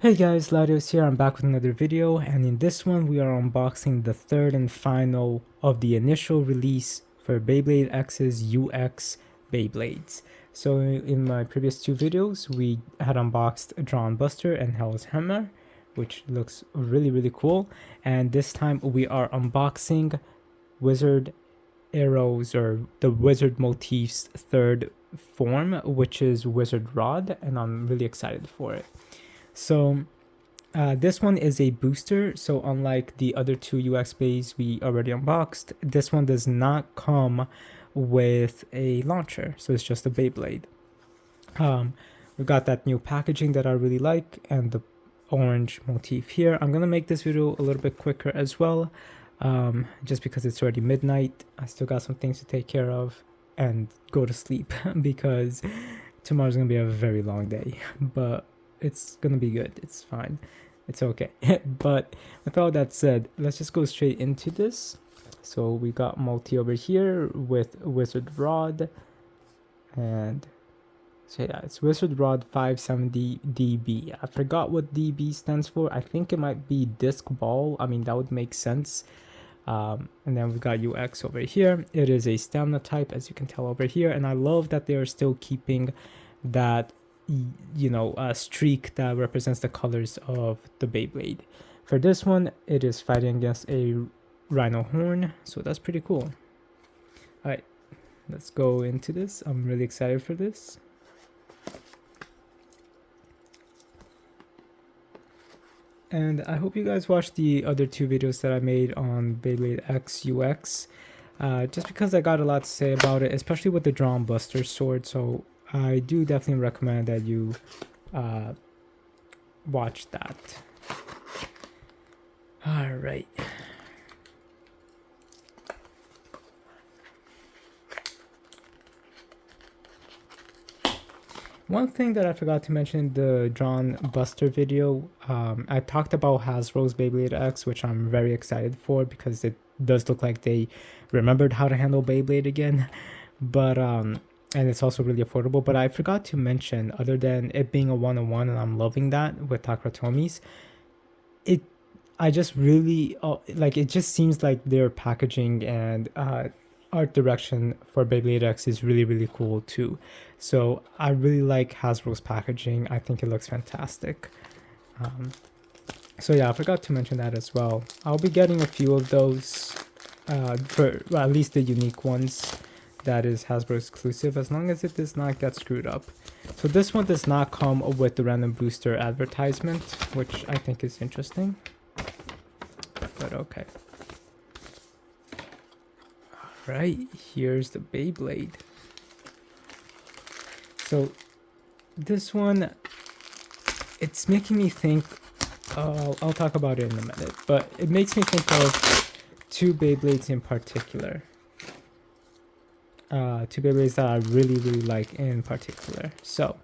Hey guys, Larios here. I'm back with another video, and in this one we are unboxing the third and final of the initial release for Beyblade X's UX Beyblades. So in my previous two videos we had unboxed Drawn Buster and Hell's Hammer, which looks really cool, and this time we are unboxing Wizard Arrows, or the Wizard Motif's third form, which is Wizard Rod, and I'm really excited for it. So this one is a booster, so unlike the other two UX bays we already unboxed, this one does not come with a launcher, so it's just a Beyblade. We got that new packaging that I really like, and the orange motif here. I'm gonna make this video a little bit quicker as well, just because it's already midnight. I still got some things to take care of and go to sleep because tomorrow's gonna be a very long day, but it's gonna be good. It's fine. It's okay. But with all that said, let's just go straight into this. So we got multi over here with Wizard Rod, and so yeah, it's Wizard Rod 570 dB. I forgot what dB stands for. I think it might be disc ball. I mean, that would make sense. And then we got UX over here. It is a stamina type, as you can tell over here, and I love that they are still keeping that a streak that represents the colors of the Beyblade. For this one, it is fighting against a rhino horn, so that's pretty cool. All right, let's go into this. I'm really excited for this. And I hope you guys watched the other two videos that I made on Beyblade X UX, just because I got a lot to say about it, especially with the Drawn Buster sword. So I do definitely recommend that you watch that. All right. One thing that I forgot to mention in the Drawn Buster video, I talked about Hasbro's Beyblade X, which I'm very excited for because it does look like they remembered how to handle Beyblade again. But and it's also really affordable. But I forgot to mention, other than it being a one-on-one, and I'm loving that with Takratomi's, I just really like it. Just seems like their packaging and art direction for Beyblade X is really cool too. So I really like Hasbro's packaging. I think it looks fantastic. So yeah, I forgot to mention that as well. I'll be getting a few of those, for well, at least the unique ones. That is Hasbro exclusive, as long as it does not get screwed up. So this one does not come with the random booster advertisement, which I think is interesting. But okay. Right, here's the Beyblade. So this one, it's making me think, I'll talk about it in a minute, but it makes me think of two Beyblades in particular. Two Beyblades that I really like in particular. So,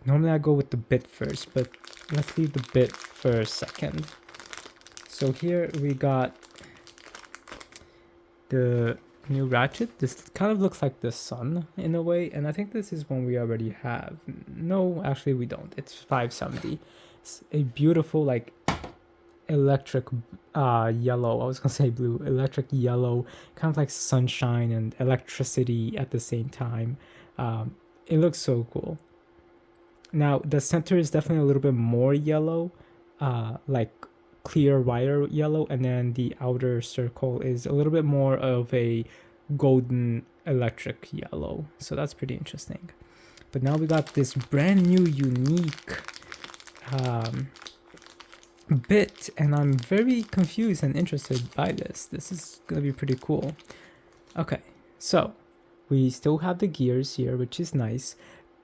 normally I go with the bit first, but let's leave the bit for a second. So here we got the new Ratchet. This kind of looks like the sun in a way, and I think this is one we already have. No, actually we don't. It's 570. It's a beautiful, like, electric yellow. I was gonna say blue. Electric yellow, kind of like sunshine and electricity at the same time. It looks so cool. Now the center is definitely a little bit more yellow, like clear wire yellow, and then the outer circle is a little bit more of a golden electric yellow, so that's pretty interesting. But now we got this brand new unique bit, and I'm very confused and interested by this. This is gonna be pretty cool. Okay, so we still have the gears here, which is nice.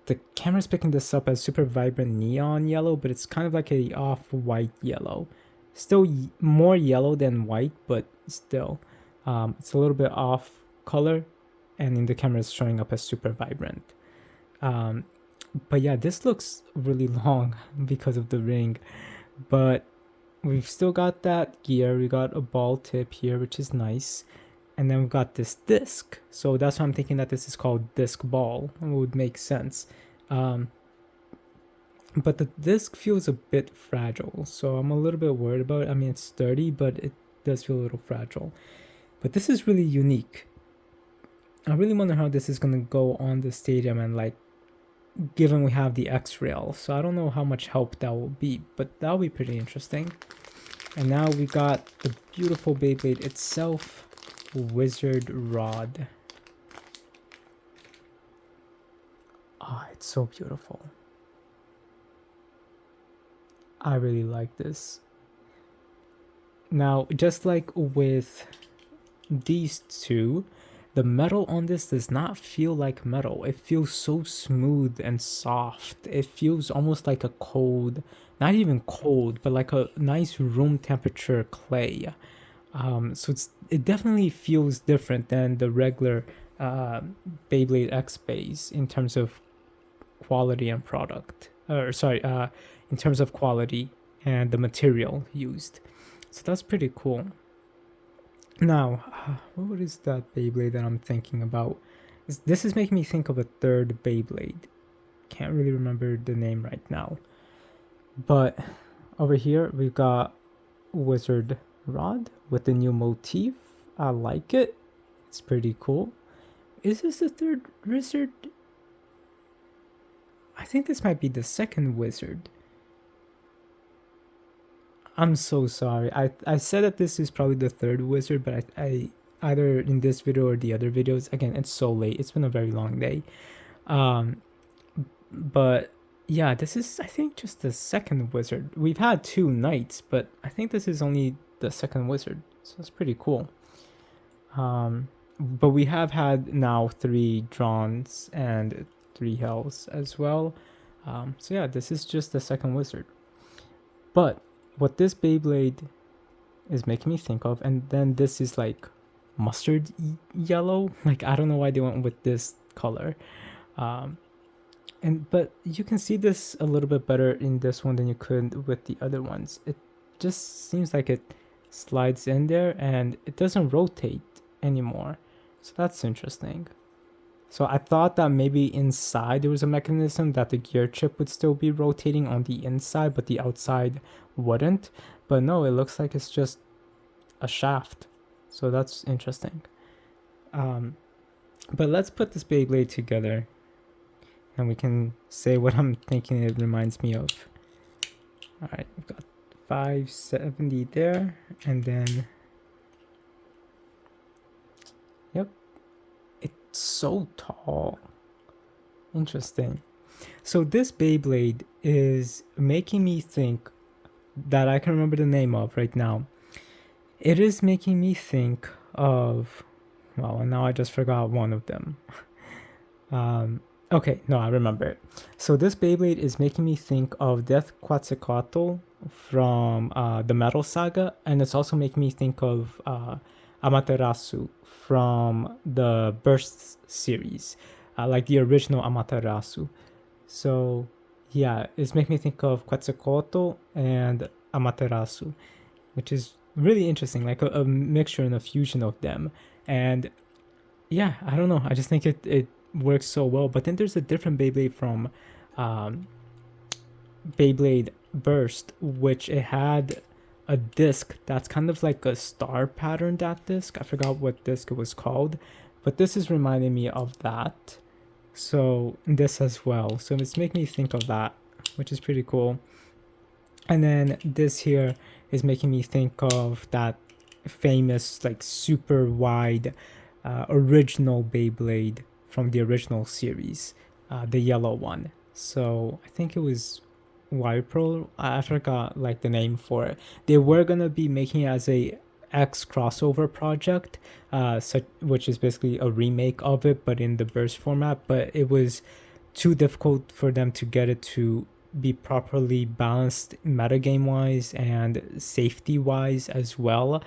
The camera's picking this up as super vibrant neon yellow, but it's kind of like a off-white yellow. Still more yellow than white, but still it's a little bit off color, and in the camera it's showing up as super vibrant. But yeah, this looks really long because of the ring, but we've still got that gear. We got a ball tip here, which is nice, and then we've got this disc, so that's why I'm thinking that this is called disc ball. It would make sense. but the disc feels a bit fragile, so I'm a little bit worried about it. I mean, it's sturdy, but it does feel a little fragile. But this is really unique. I really wonder how this is gonna go on the stadium, and like, given we have the X-Rail, so I don't know how much help that will be, but that'll be pretty interesting. And now we got the beautiful Beyblade itself, Wizard Rod. Ah, oh, it's so beautiful. I really like this. Now, just like with these two, the metal on this does not feel like metal. It feels so smooth and soft. It feels almost like a cold, not even cold, but like a nice room temperature clay. So it definitely feels different than the regular Beyblade X Beys in terms of quality and product. Or sorry, in terms of quality and the material used. So that's pretty cool. Now, what is that Beyblade that I'm thinking about? This is making me think of a third Beyblade. Can't really remember the name right now. But over here, we've got Wizard Rod with the new motif. I like it. It's pretty cool. Is this the third wizard? I think this might be the second wizard. I'm so sorry. I said that this is probably the third wizard, but I either in this video or the other videos. Again, it's so late. It's been a very long day. But yeah, this is, I think, just the second wizard. We've had two knights, but I think this is only the second wizard. So it's pretty cool. But we have had now 3 drawns and 3 hells as well. So yeah, this is just the second wizard. But what this Beyblade is making me think of, and then this is like mustard yellow. Like, I don't know why they went with this color. But you can see this a little bit better in this one than you could with the other ones. It just seems like it slides in there and it doesn't rotate anymore. So that's interesting. So I thought that maybe inside there was a mechanism that the gear chip would still be rotating on the inside, but the outside wouldn't. But no, it looks like it's just a shaft. So that's interesting. But let's put this Beyblade together and we can say what I'm thinking it reminds me of. All right, we've got 570 there, and then, yep, it's so tall. Interesting. So this Beyblade is making me think that I can remember the name of right now. It is making me think of, well, and now I just forgot one of them. Okay, no, I remember it. So this Beyblade is making me think of Death Quetzalcoatl from the Metal Saga, and it's also making me think of Amaterasu from the Burst series, like the original Amaterasu. So yeah, it's making me think of Quetzalcoatl and Amaterasu, which is really interesting, like a mixture and a fusion of them. And yeah, I don't know, I just think it works so well. But then there's a different Beyblade from Beyblade Burst, which it had a disc that's kind of like a star pattern. That disc, I forgot what disc it was called, but this is reminding me of that. So this as well, so it's making me think of that, which is pretty cool. And then this here is making me think of that famous, like, super wide original Beyblade from the original series, the yellow one. So I think it was Wire Pro. I forgot like the name for it. They were gonna be making it as a X crossover project, which is basically a remake of it, but in the burst format. But it was too difficult for them to get it to be properly balanced metagame wise and safety wise as well.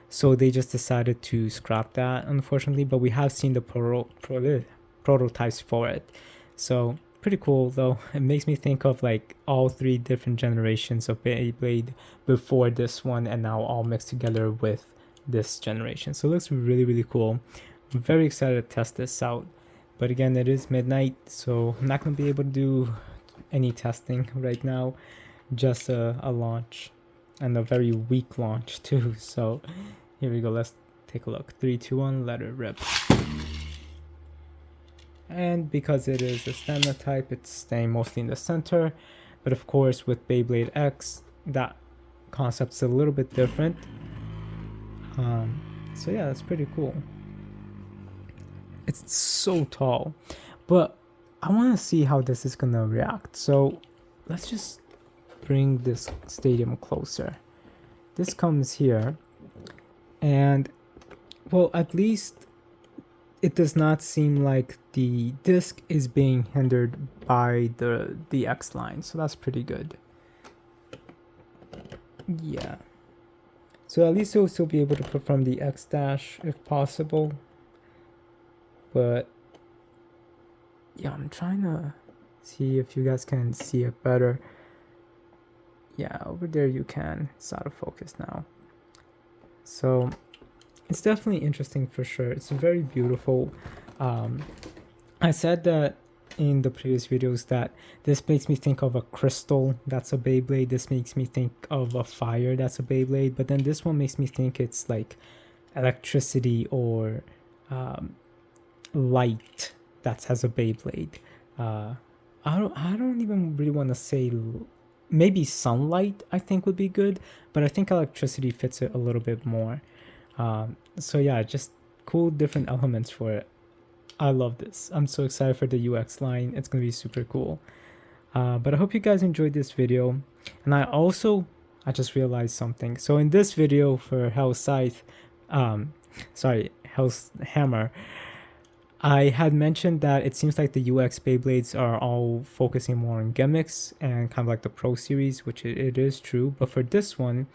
So they just decided to scrap that, unfortunately. But we have seen the prototypes for it. So pretty cool though. It makes me think of like all 3 different generations of Beyblade before this one, and now all mixed together with this generation. So it looks really, really cool. I'm very excited to test this out. But again, it is midnight, so I'm not going to be able to do any testing right now, just a launch, and a very weak launch too. So here we go, let's take a look. 3, 2, 1, let it rip. And because it is a stamina type, it's staying mostly in the center, but of course with Beyblade X, that concept's a little bit different. So yeah, that's pretty cool. It's so tall, but I want to see how this is gonna react. So let's just bring this stadium closer. This comes here, and well, at least it does not seem like the disc is being hindered by the X line, so that's pretty good. Yeah. So at least it will still be able to perform the X dash if possible. But yeah, I'm trying to see if you guys can see it better. Yeah, over there you can. It's out of focus now. So it's definitely interesting for sure. It's very beautiful. I said that in the previous videos that this makes me think of a crystal that's a Beyblade. This makes me think of a fire that's a Beyblade. But then this one makes me think it's like electricity or light that has a Beyblade. I don't even really want to say, maybe sunlight I think would be good, but I think electricity fits it a little bit more. So yeah, just cool different elements for it. I love this. I'm so excited for the UX line. It's gonna be super cool. But I hope you guys enjoyed this video. And I just realized something. So in this video for Hell's Scythe, Hell's Hammer, I had mentioned that it seems like the UX Beyblades are all focusing more on gimmicks and kind of like the Pro Series, which it is true. But for this one,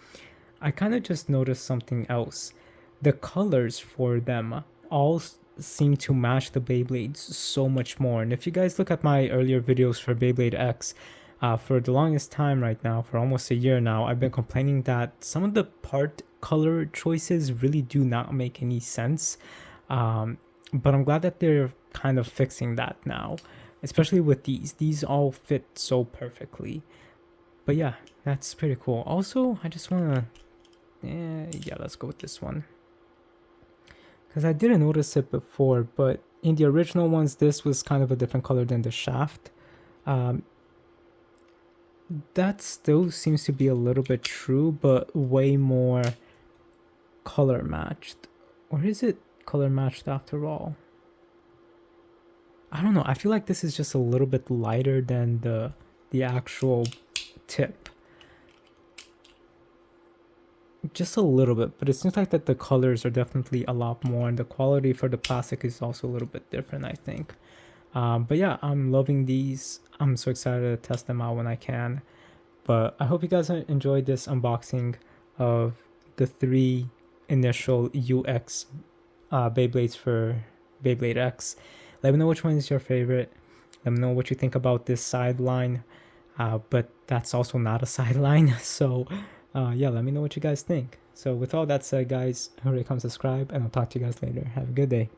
I kind of just noticed something else. The colors for them all seem to match the Beyblades so much more. And if you guys look at my earlier videos for Beyblade X, for the longest time right now, for almost a year now, I've been complaining that some of the part color choices really do not make any sense. But I'm glad that they're kind of fixing that now, especially with these. These all fit so perfectly. But yeah, that's pretty cool. Also, I just want to, yeah, let's go with this one. Because I didn't notice it before, but in the original ones, this was kind of a different color than the shaft. That still seems to be a little bit true, but way more color matched. Or is it color matched after all? I don't know. I feel like this is just a little bit lighter than the actual tip. Just a little bit, but it seems like that the colors are definitely a lot more, and the quality for the plastic is also a little bit different, I think. But yeah, I'm loving these. I'm so excited to test them out when I can. But I hope you guys enjoyed this unboxing of the 3 initial UX Beyblades for Beyblade X. Let me know which one is your favorite. Let me know what you think about this sideline. But that's also not a sideline. So yeah, let me know what you guys think. So with all that said, guys, hurry, come subscribe, and I'll talk to you guys later. Have a good day.